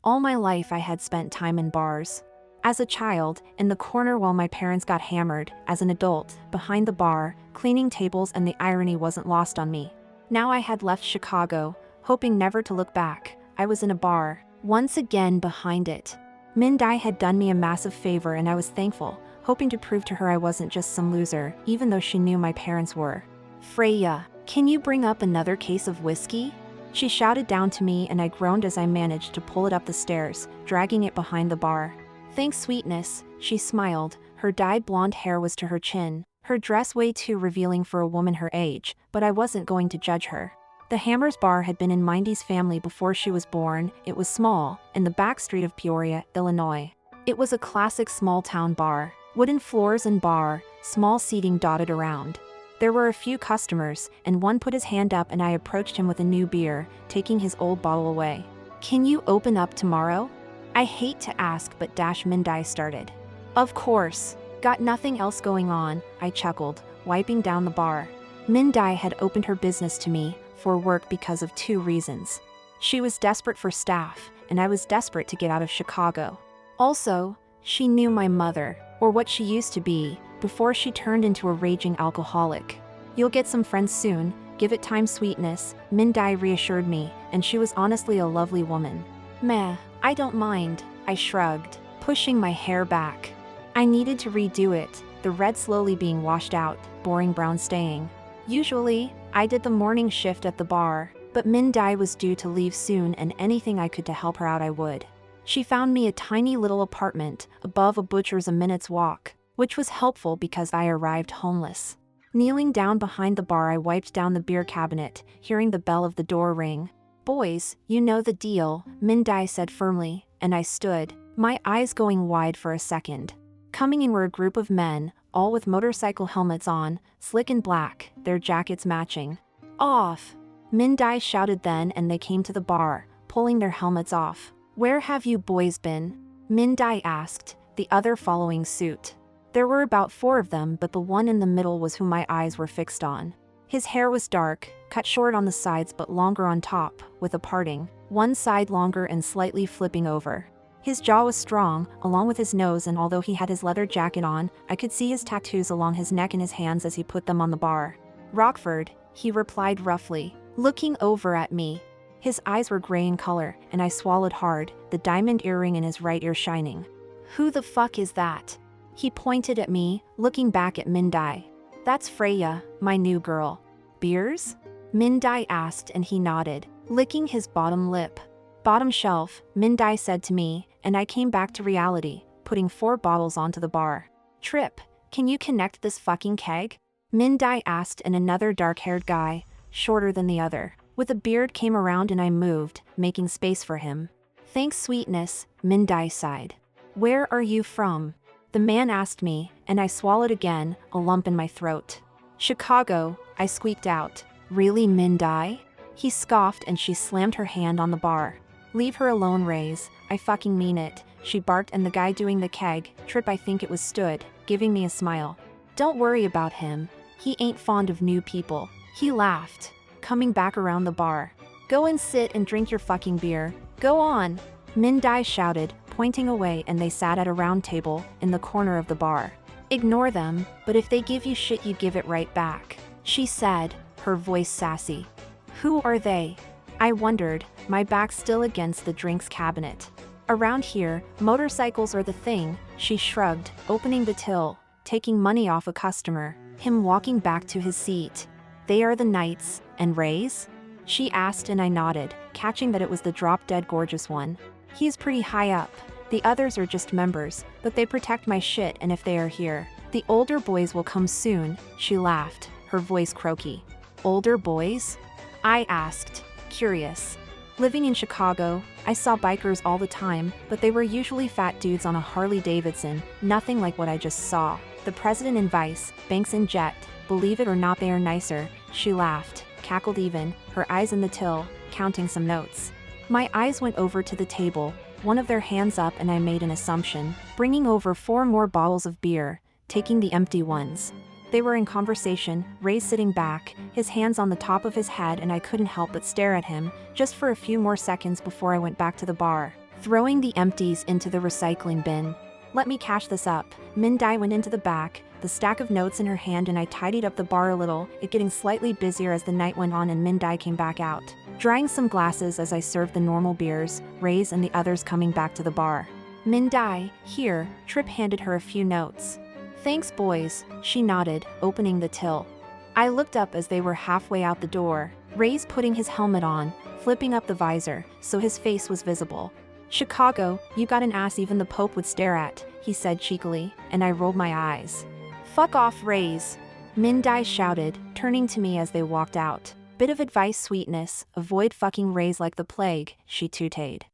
All my life I had spent time in bars. As a child, in the corner while my parents got hammered, as an adult, behind the bar, cleaning tables, and the irony wasn't lost on me. Now I had left Chicago, hoping never to look back. I was in a bar, once again behind it. Mindai had done me a massive favor and I was thankful, hoping to prove to her I wasn't just some loser, even though she knew my parents were. "Freya, can you bring up another case of whiskey?" She shouted down to me and I groaned as I managed to pull it up the stairs, dragging it behind the bar. "Thanks, sweetness," she smiled. Her dyed blonde hair was to her chin, her dress way too revealing for a woman her age, but I wasn't going to judge her. The Hammers bar had been in Mindy's family before she was born. It was small, in the back street of Peoria, Illinois. It was a classic small-town bar, wooden floors and bar, small seating dotted around. There were a few customers, and one put his hand up and I approached him with a new beer, taking his old bottle away. "Can you open up tomorrow?" I hate to ask, but Mindai started. "Of course. Got nothing else going on," I chuckled, wiping down the bar. Mindai had opened her business to me, for work, because of two reasons. She was desperate for staff, and I was desperate to get out of Chicago. Also, she knew my mother, or what she used to be, before she turned into a raging alcoholic. "You'll get some friends soon, give it time, sweetness," Mindai reassured me, and she was honestly a lovely woman. "Meh, I don't mind," I shrugged, pushing my hair back. I needed to redo it, the red slowly being washed out, boring brown staying. Usually, I did the morning shift at the bar, but Mindai was due to leave soon and anything I could to help her out I would. She found me a tiny little apartment, above a butcher's a minute's walk, which was helpful because I arrived homeless. Kneeling down behind the bar I wiped down the beer cabinet, hearing the bell of the door ring. "Boys, you know the deal," Mindai said firmly, and I stood, my eyes going wide for a second. Coming in were a group of men, all with motorcycle helmets on, slick and black, their jackets matching. "Off!" Mindai shouted then and they came to the bar, pulling their helmets off. "Where have you boys been?" Mindai asked, the other following suit. There were about 4 of them, but the one in the middle was who my eyes were fixed on. His hair was dark, cut short on the sides but longer on top, with a parting, one side longer and slightly flipping over. His jaw was strong, along with his nose, and although he had his leather jacket on, I could see his tattoos along his neck and his hands as he put them on the bar. "Rockford," he replied roughly, looking over at me. His eyes were gray in color, and I swallowed hard, the diamond earring in his right ear shining. "Who the fuck is that?" He pointed at me, looking back at Mindai. "That's Freya, my new girl." "Beers?" Mindai asked and he nodded, licking his bottom lip. "Bottom shelf," Mindai said to me, and I came back to reality, putting 4 bottles onto the bar. "Trip, can you connect this fucking keg?" Mindai asked, and another dark-haired guy, shorter than the other, with a beard came around and I moved, making space for him. "Thanks, sweetness," Mindai sighed. "Where are you from?" the man asked me, and I swallowed again, a lump in my throat. "Chicago," I squeaked out. "Really, Mindai?" He scoffed and she slammed her hand on the bar. "Leave her alone, Raze, I fucking mean it," she barked, and the guy doing the keg, Trip I think it was, stood, giving me a smile. "Don't worry about him, he ain't fond of new people." He laughed, coming back around the bar. "Go and sit and drink your fucking beer, go on," Mindai shouted, pointing away, and they sat at a round table, in the corner of the bar. "Ignore them, but if they give you shit you give it right back," she said, her voice sassy. "Who are they?" I wondered, my back still against the drinks cabinet. "Around here, motorcycles are the thing," she shrugged, opening the till, taking money off a customer, him walking back to his seat. "They are the Knights, and Raze?" she asked, and I nodded, catching that it was the drop-dead gorgeous one. "He's pretty high up. The others are just members, but they protect my shit, and if they are here, the older boys will come soon," she laughed, her voice croaky. "Older boys?" I asked, curious. Living in Chicago, I saw bikers all the time, but they were usually fat dudes on a Harley Davidson, nothing like what I just saw. "The president and vice, Banks and Jet, believe it or not they are nicer," she laughed, cackled even, her eyes in the till, counting some notes. My eyes went over to the table, one of their hands up, and I made an assumption, bringing over 4 more bottles of beer, taking the empty ones. They were in conversation, Raze sitting back, his hands on the top of his head, and I couldn't help but stare at him, just for a few more seconds before I went back to the bar, throwing the empties into the recycling bin. Let me cash this up. Min-Dai went into the back, the stack of notes in her hand, and I tidied up the bar a little, it getting slightly busier as the night went on and Min-Dai came back out, drying some glasses as I served the normal beers, Raze and the others coming back to the bar. Min-Dai, here, Trip handed her a few notes. Thanks boys, she nodded, opening the till. I looked up as they were halfway out the door, Raze putting his helmet on, flipping up the visor, so his face was visible. Chicago, you got an ass even the Pope would stare at, he said cheekily, and I rolled my eyes. Fuck off, Raze, Min-Dai shouted, turning to me as they walked out. Bit of advice, sweetness, avoid fucking Raze like the plague, she tooted.